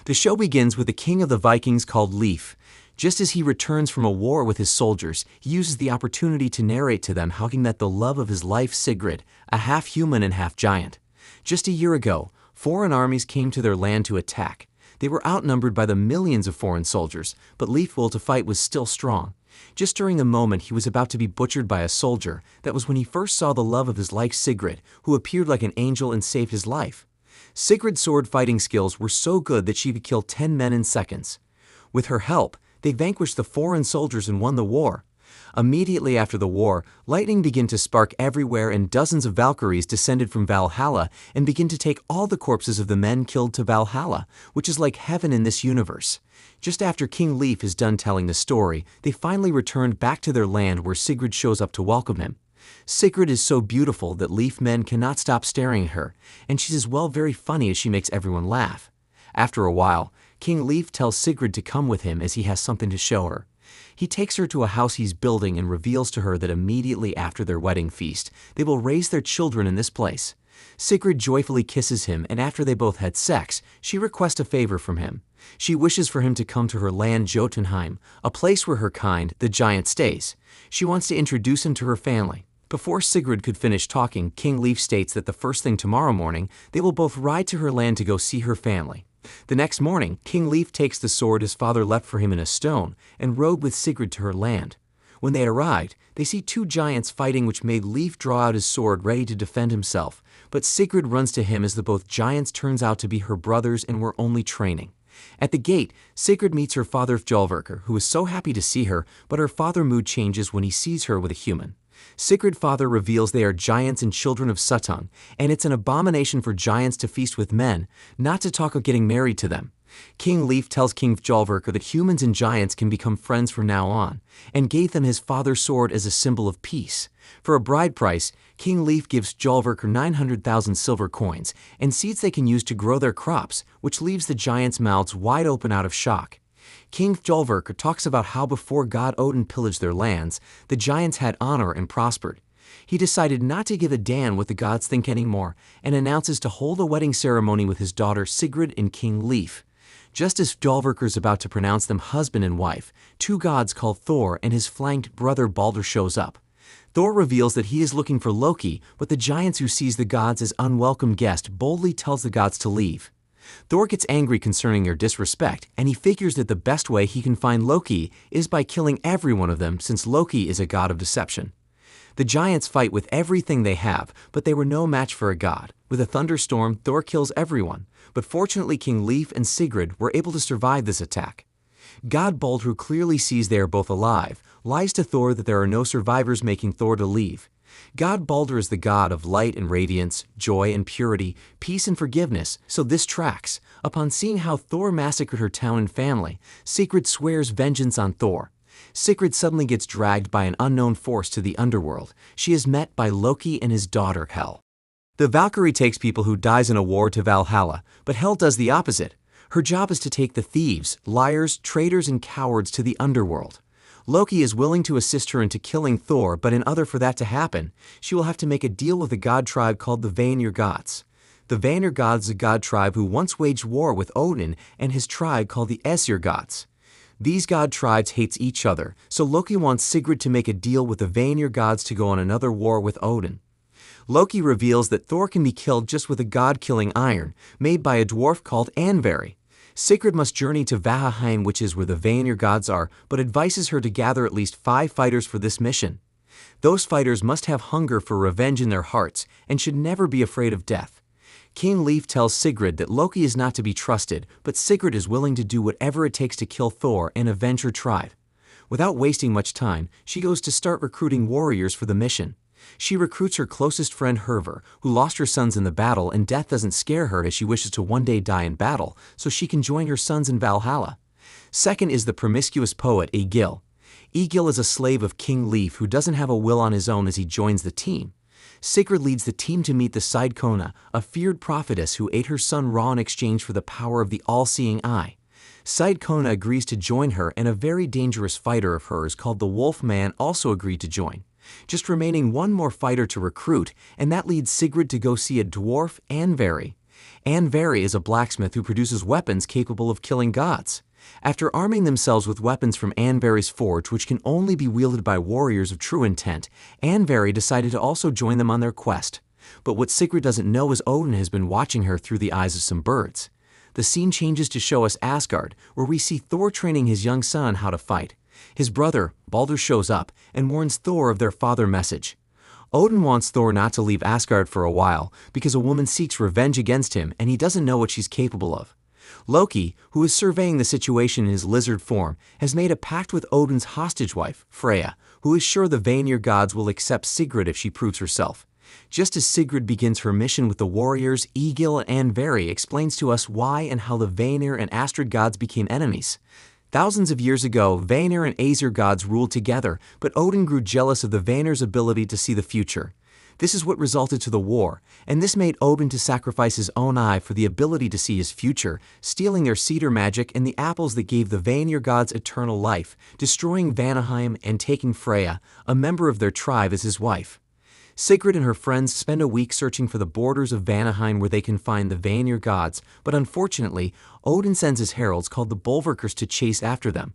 The show begins with the king of the Vikings called Leif. Just as he returns from a war with his soldiers, he uses the opportunity to narrate to them how he met the love of his life, Sigrid, a half-human and half-giant. Just a year ago, foreign armies came to their land to attack. They were outnumbered by the millions of foreign soldiers, but Leif's will to fight was still strong. Just during the moment he was about to be butchered by a soldier, that was when he first saw the love of his life, Sigrid, who appeared like an angel and saved his life. Sigrid's sword fighting skills were so good that she could kill 10 men in seconds. With her help, they vanquished the foreign soldiers and won the war. Immediately after the war, lightning began to spark everywhere and dozens of Valkyries descended from Valhalla and began to take all the corpses of the men killed to Valhalla, which is like heaven in this universe. Just after King Leif is done telling the story, they finally returned back to their land where Sigrid shows up to welcome him. Sigrid is so beautiful that Leif men cannot stop staring at her, and she's as well very funny as she makes everyone laugh. After a while, King Leif tells Sigrid to come with him as he has something to show her. He takes her to a house he's building and reveals to her that immediately after their wedding feast, they will raise their children in this place. Sigrid joyfully kisses him, and after they both had sex, she requests a favor from him. She wishes for him to come to her land Jotunheim, a place where her kind, the giant, stays. She wants to introduce him to her family. Before Sigrid could finish talking, King Leif states that the first thing tomorrow morning, they will both ride to her land to go see her family. The next morning, King Leif takes the sword his father left for him in a stone and rode with Sigrid to her land. When they arrived, they see two giants fighting, which made Leif draw out his sword ready to defend himself, but Sigrid runs to him as the both giants turns out to be her brothers and were only training. At the gate, Sigrid meets her father Fjolverker, who is so happy to see her, but her father's mood changes when he sees her with a human. Sigrid's father reveals they are giants and children of Suttung, and it's an abomination for giants to feast with men, not to talk of getting married to them. King Leif tells King Fjolverker that humans and giants can become friends from now on, and gave them his father's sword as a symbol of peace. For a bride price, King Leif gives Fjolverker 900,000 silver coins, and seeds they can use to grow their crops, which leaves the giants' mouths wide open out of shock. King Fjolverker talks about how before god Odin pillaged their lands, the giants had honor and prospered. He decided not to give a damn what the gods think anymore, and announces to hold a wedding ceremony with his daughter Sigrid and King Leif. Just as Fjolverker is about to pronounce them husband and wife, two gods called Thor and his flanked brother Balder shows up. Thor reveals that he is looking for Loki, but the giants who sees the gods as unwelcome guests boldly tells the gods to leave. Thor gets angry concerning their disrespect, and he figures that the best way he can find Loki is by killing every one of them, since Loki is a god of deception. The giants fight with everything they have, but they were no match for a god. With a thunderstorm, Thor kills everyone, but fortunately King Leif and Sigrid were able to survive this attack. God Balder, who clearly sees they are both alive, lies to Thor that there are no survivors, making Thor to leave. God Balder is the god of light and radiance, joy and purity, peace and forgiveness, so this tracks. Upon seeing how Thor massacred her town and family, Sigrid swears vengeance on Thor. Sigrid suddenly gets dragged by an unknown force to the underworld. She is met by Loki and his daughter Hel. The Valkyrie takes people who dies in a war to Valhalla, but Hel does the opposite. Her job is to take the thieves, liars, traitors, and cowards to the underworld. Loki is willing to assist her into killing Thor, but in order for that to happen, she will have to make a deal with a god tribe called the Vanir gods. The Vanir gods is a god tribe who once waged war with Odin and his tribe called the Aesir gods. These god tribes hate each other, so Loki wants Sigrid to make a deal with the Vanir gods to go on another war with Odin. Loki reveals that Thor can be killed just with a god-killing iron, made by a dwarf called Anvari. Sigrid must journey to Valheim, which is where the Vanir gods are, but advises her to gather at least 5 fighters for this mission. Those fighters must have hunger for revenge in their hearts and should never be afraid of death. King Leif tells Sigrid that Loki is not to be trusted, but Sigrid is willing to do whatever it takes to kill Thor and avenge her tribe. Without wasting much time, she goes to start recruiting warriors for the mission. She recruits her closest friend Hervor, who lost her sons in the battle, and death doesn't scare her as she wishes to one day die in battle, so she can join her sons in Valhalla. Second is the promiscuous poet Egil. Egil is a slave of King Leif who doesn't have a will on his own as he joins the team. Sigrid leads the team to meet the Sidkona, a feared prophetess who ate her son raw in exchange for the power of the all-seeing eye. Sidkona agrees to join her, and a very dangerous fighter of hers called the Wolf Man also agreed to join. Just remaining one more fighter to recruit, and that leads Sigrid to go see a dwarf, Anvari. Anvari is a blacksmith who produces weapons capable of killing gods. After arming themselves with weapons from Anvari's forge, which can only be wielded by warriors of true intent, Anvari decided to also join them on their quest. But what Sigrid doesn't know is Odin has been watching her through the eyes of some birds. The scene changes to show us Asgard, where we see Thor training his young son on how to fight. His brother, Baldur, shows up and warns Thor of their father message. Odin wants Thor not to leave Asgard for a while because a woman seeks revenge against him and he doesn't know what she's capable of. Loki, who is surveying the situation in his lizard form, has made a pact with Odin's hostage wife, Freya, who is sure the Vanir gods will accept Sigrid if she proves herself. Just as Sigrid begins her mission with the warriors, Egil and Anvari explains to us why and how the Vanir and Astrid gods became enemies. Thousands of years ago, Vanir and Aesir gods ruled together, but Odin grew jealous of the Vanir's ability to see the future. This is what resulted to the war, and this made Odin to sacrifice his own eye for the ability to see his future, stealing their cedar magic and the apples that gave the Vanir gods eternal life, destroying Vanaheim and taking Freya, a member of their tribe, as his wife. Sigrid and her friends spend a week searching for the borders of Vanaheim where they can find the Vanir gods, but unfortunately, Odin sends his heralds called the Bulwarkers to chase after them.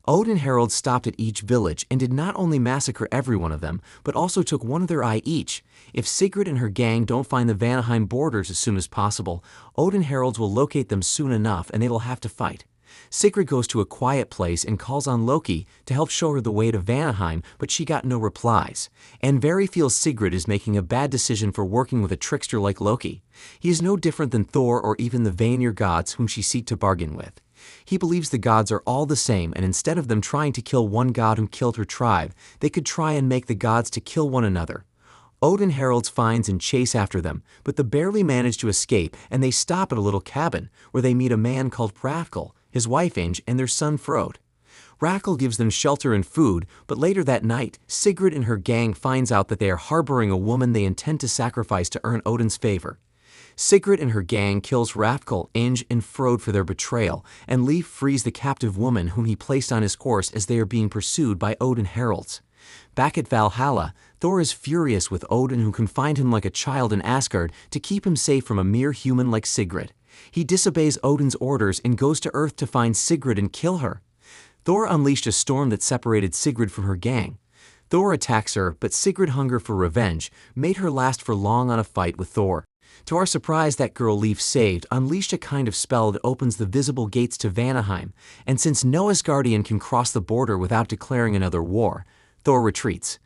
Odin heralds stopped at each village and did not only massacre every one of them, but also took one of their eye each. If Sigrid and her gang don't find the Vanaheim borders as soon as possible, Odin heralds will locate them soon enough and they will have to fight. Sigrid goes to a quiet place and calls on Loki to help show her the way to Vanaheim, but she got no replies. Anvari feels Sigrid is making a bad decision for working with a trickster like Loki. He is no different than Thor or even the Vanir gods whom she seeks to bargain with. He believes the gods are all the same, and instead of them trying to kill one god who killed her tribe, they could try and make the gods to kill one another. Odin heralds finds and chase after them, but they barely manage to escape, and they stop at a little cabin, where they meet a man called Hrakel, his wife Inge, and their son Frode. Hrakel gives them shelter and food, but later that night, Sigrid and her gang finds out that they are harboring a woman they intend to sacrifice to earn Odin's favor. Sigrid and her gang kills Hrakel, Inge, and Frode for their betrayal, and Leif frees the captive woman whom he placed on his horse as they are being pursued by Odin heralds. Back at Valhalla, Thor is furious with Odin, who confined him like a child in Asgard to keep him safe from a mere human like Sigrid. He disobeys Odin's orders and goes to Earth to find Sigrid and kill her. Thor unleashed a storm that separated Sigrid from her gang. Thor attacks her, but Sigrid's hunger for revenge made her last for long on a fight with Thor. To our surprise, that girl Leif saved unleashed a kind of spell that opens the visible gates to Vanaheim, and since no Asgardian can cross the border without declaring another war, Thor retreats.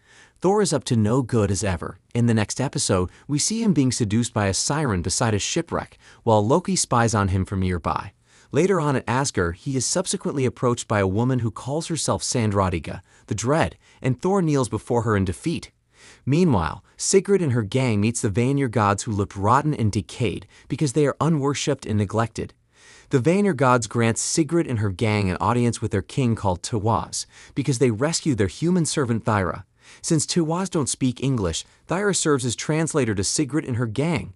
Thor is up to no good as ever. In the next episode, we see him being seduced by a siren beside a shipwreck, while Loki spies on him from nearby. Later on at Asgard, he is subsequently approached by a woman who calls herself Sandrodiga, the Dread, and Thor kneels before her in defeat. Meanwhile, Sigrid and her gang meets the Vanir gods who looked rotten and decayed because they are unworshipped and neglected. The Vanir gods grant Sigrid and her gang an audience with their king called Tiwaz because they rescue their human servant Thyra. Since Tiwaz don't speak English, Thyra serves as translator to Sigrid and her gang.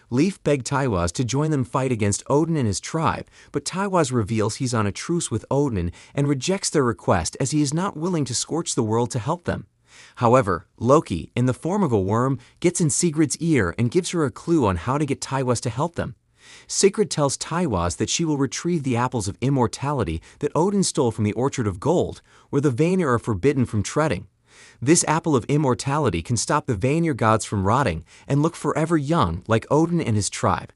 Leif begged Tiwaz to join them fight against Odin and his tribe, but Tiwaz reveals he's on a truce with Odin and rejects their request as he is not willing to scorch the world to help them. However, Loki, in the form of a worm, gets in Sigrid's ear and gives her a clue on how to get Tiwaz to help them. Sigrid tells Tiwaz that she will retrieve the apples of immortality that Odin stole from the Orchard of Gold, where the Vanir are forbidden from treading. This apple of immortality can stop the Vanir gods from rotting and look forever young like Odin and his tribe.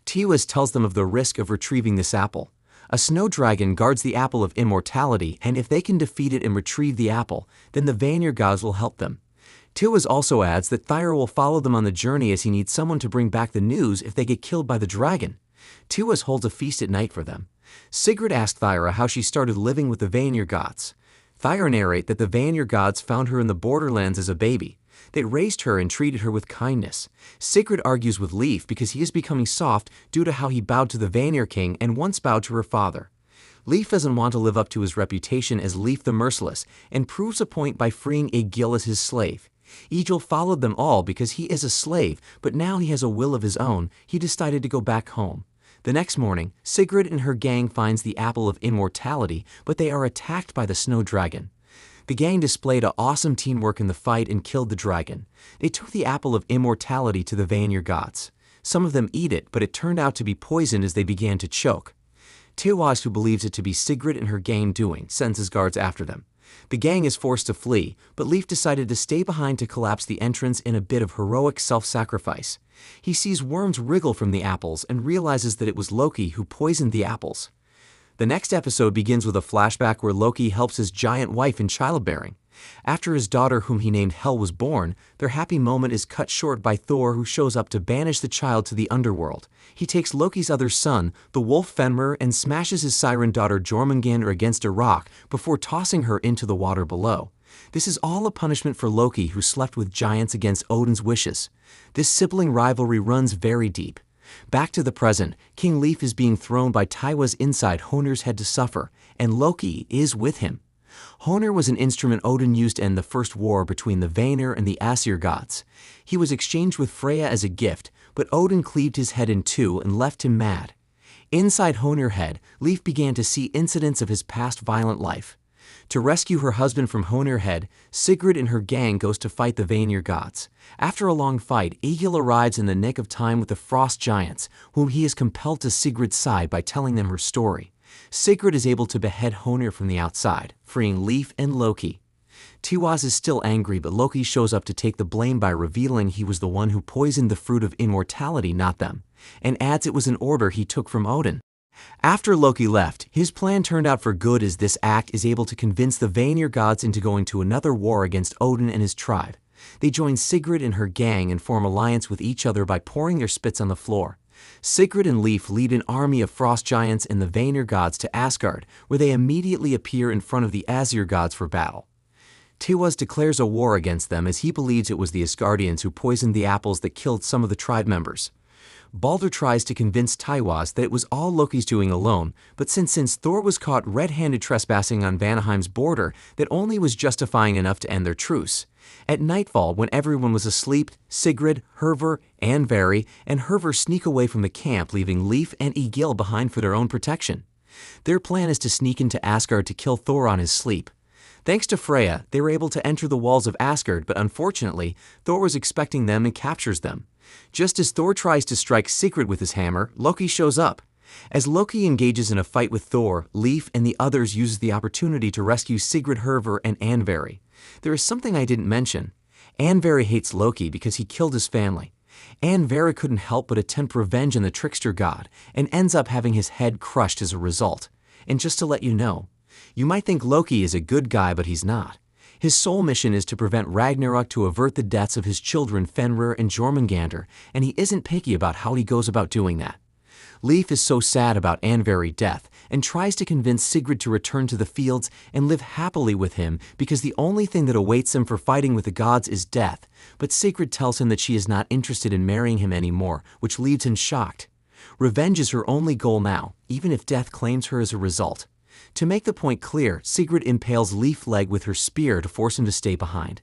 Tiwaz tells them of the risk of retrieving this apple. A snow dragon guards the apple of immortality, and if they can defeat it and retrieve the apple, then the Vanir gods will help them. Tiwaz also adds that Thyra will follow them on the journey as he needs someone to bring back the news if they get killed by the dragon. Tiwaz holds a feast at night for them. Sigrid asks Thyra how she started living with the Vanir gods. Thyra narrates that the Vanir gods found her in the borderlands as a baby. They raised her and treated her with kindness. Sigrid argues with Leif because he is becoming soft due to how he bowed to the Vanir king and once bowed to her father. Leif doesn't want to live up to his reputation as Leif the Merciless and proves a point by freeing Egil as his slave. Egil followed them all because he is a slave, but now he has a will of his own. He decided to go back home. The next morning, Sigrid and her gang finds the apple of immortality, but they are attacked by the snow dragon. The gang displayed awesome teamwork in the fight and killed the dragon. They took the apple of immortality to the Vanir gods. Some of them eat it, but it turned out to be poisoned as they began to choke. Tiwaz, who believes it to be Sigrid and her gang doing, sends his guards after them. The gang is forced to flee, but Leif decided to stay behind to collapse the entrance in a bit of heroic self-sacrifice. He sees worms wriggle from the apples and realizes that it was Loki who poisoned the apples. The next episode begins with a flashback where Loki helps his giant wife in childbearing. After his daughter, whom he named Hel, was born, their happy moment is cut short by Thor, who shows up to banish the child to the underworld. He takes Loki's other son, the wolf Fenrir, and smashes his siren daughter Jormungandr against a rock before tossing her into the water below. This is all a punishment for Loki, who slept with giants against Odin's wishes. This sibling rivalry runs very deep. Back to the present, King Leif is being thrown by Tiwaz inside Honir's head to suffer, and Loki is with him. Honir was an instrument Odin used to end the first war between the Vanir and the Aesir gods. He was exchanged with Freya as a gift, but Odin cleaved his head in two and left him mad. Inside Honir's head, Leif began to see incidents of his past violent life. To rescue her husband from Honir's head, Sigrid and her gang goes to fight the Vanir gods. After a long fight, Egil arrives in the nick of time with the Frost Giants, whom he is compelled to Sigrid's side by telling them her story. Sigrid is able to behead Honir from the outside, freeing Leif and Loki. Tiwaz is still angry, but Loki shows up to take the blame by revealing he was the one who poisoned the fruit of immortality, not them, and adds it was an order he took from Odin. After Loki left, his plan turned out for good, as this act is able to convince the Vanir gods into going to another war against Odin and his tribe. They join Sigrid and her gang and form alliance with each other by pouring their spits on the floor. Sigrid and Leif lead an army of frost giants and the Vanir gods to Asgard, where they immediately appear in front of the Aesir gods for battle. Tiwaz declares a war against them, as he believes it was the Asgardians who poisoned the apples that killed some of the tribe members. Baldur tries to convince Tiwaz that it was all Loki's doing alone, but since Thor was caught red-handed trespassing on Vanaheim's border, that only was justifying enough to end their truce. At nightfall, when everyone was asleep, Sigrid, Hervor, and Vari, and Hervor sneak away from the camp, leaving Leif and Egil behind for their own protection. Their plan is to sneak into Asgard to kill Thor on his sleep. Thanks to Freya, they were able to enter the walls of Asgard, but unfortunately, Thor was expecting them and captures them. Just as Thor tries to strike Sigrid with his hammer, Loki shows up. As Loki engages in a fight with Thor, Leif and the others use the opportunity to rescue Sigrid, Hervor, and Andvari. There is something I didn't mention. Andvari hates Loki because he killed his family. Andvari couldn't help but attempt revenge on the trickster god, and ends up having his head crushed as a result. And just to let you know, you might think Loki is a good guy, but he's not. His sole mission is to prevent Ragnarok, to avert the deaths of his children Fenrir and Jormungandr, and he isn't picky about how he goes about doing that. Leif is so sad about Andvari's death and tries to convince Sigrid to return to the fields and live happily with him, because the only thing that awaits him for fighting with the gods is death. But Sigrid tells him that she is not interested in marrying him anymore, which leaves him shocked. Revenge is her only goal now, even if death claims her as a result. To make the point clear, Sigrid impales Leif's leg with her spear to force him to stay behind.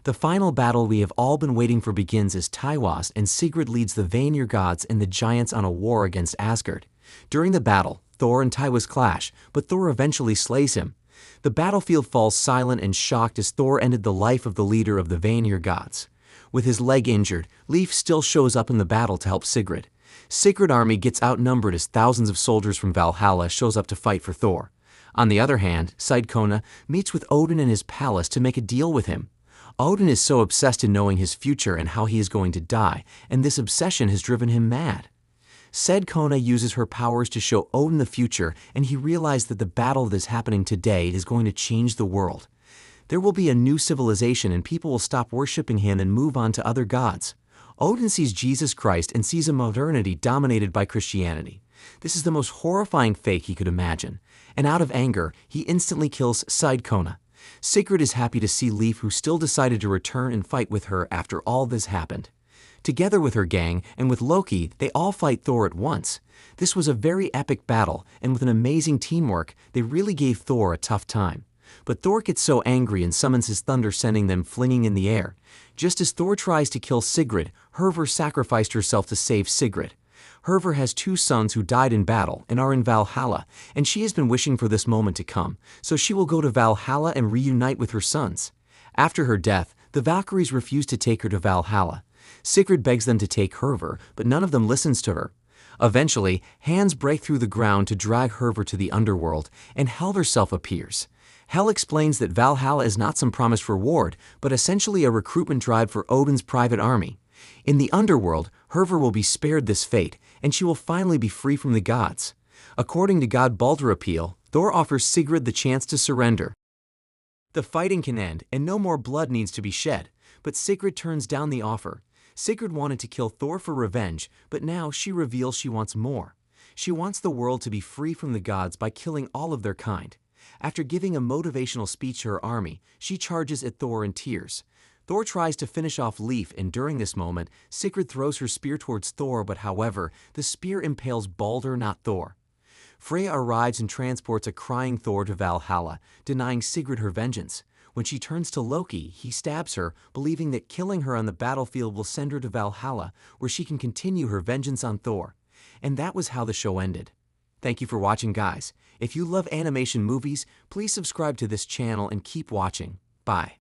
The final battle we have all been waiting for begins as Tiwaz and Sigrid leads the Vanir gods and the giants on a war against Asgard. During the battle, Thor and Tiwaz clash, but Thor eventually slays him. The battlefield falls silent and shocked as Thor ended the life of the leader of the Vanir gods. With his leg injured, Leif still shows up in the battle to help Sigrid. Sigrid's army gets outnumbered as thousands of soldiers from Valhalla shows up to fight for Thor. On the other hand, Sigrid meets with Odin in his palace to make a deal with him. Odin is so obsessed in knowing his future and how he is going to die, and this obsession has driven him mad. Sigrid uses her powers to show Odin the future, and he realizes that the battle that is happening today is going to change the world. There will be a new civilization, and people will stop worshipping him and move on to other gods. Odin sees Jesus Christ and sees a modernity dominated by Christianity. This is the most horrifying fate he could imagine, and out of anger, he instantly kills Sigrid. Sigrid is happy to see Leif, who still decided to return and fight with her after all this happened. Together with her gang and with Loki, they all fight Thor at once. This was a very epic battle, and with an amazing teamwork, they really gave Thor a tough time. But Thor gets so angry and summons his thunder, sending them flinging in the air. Just as Thor tries to kill Sigrid, Hervor sacrificed herself to save Sigrid. Hervor has two sons who died in battle and are in Valhalla, and she has been wishing for this moment to come, so she will go to Valhalla and reunite with her sons. After her death, the Valkyries refuse to take her to Valhalla. Sigrid begs them to take Hervor, but none of them listens to her. Eventually, hands break through the ground to drag Hervor to the underworld, and Hel herself appears. Hel explains that Valhalla is not some promised reward, but essentially a recruitment drive for Odin's private army. In the underworld, Hervor will be spared this fate, and she will finally be free from the gods. According to god Baldur Appeal, Thor offers Sigrid the chance to surrender. The fighting can end, and no more blood needs to be shed, but Sigrid turns down the offer. Sigrid wanted to kill Thor for revenge, but now she reveals she wants more. She wants the world to be free from the gods by killing all of their kind. After giving a motivational speech to her army, she charges at Thor in tears. Thor tries to finish off Leif, and during this moment, Sigrid throws her spear towards Thor, but however, the spear impales Baldur, not Thor. Freya arrives and transports a crying Thor to Valhalla, denying Sigrid her vengeance. When she turns to Loki, he stabs her, believing that killing her on the battlefield will send her to Valhalla, where she can continue her vengeance on Thor. And that was how the show ended. Thank you for watching, guys. If you love animation movies, please subscribe to this channel and keep watching. Bye.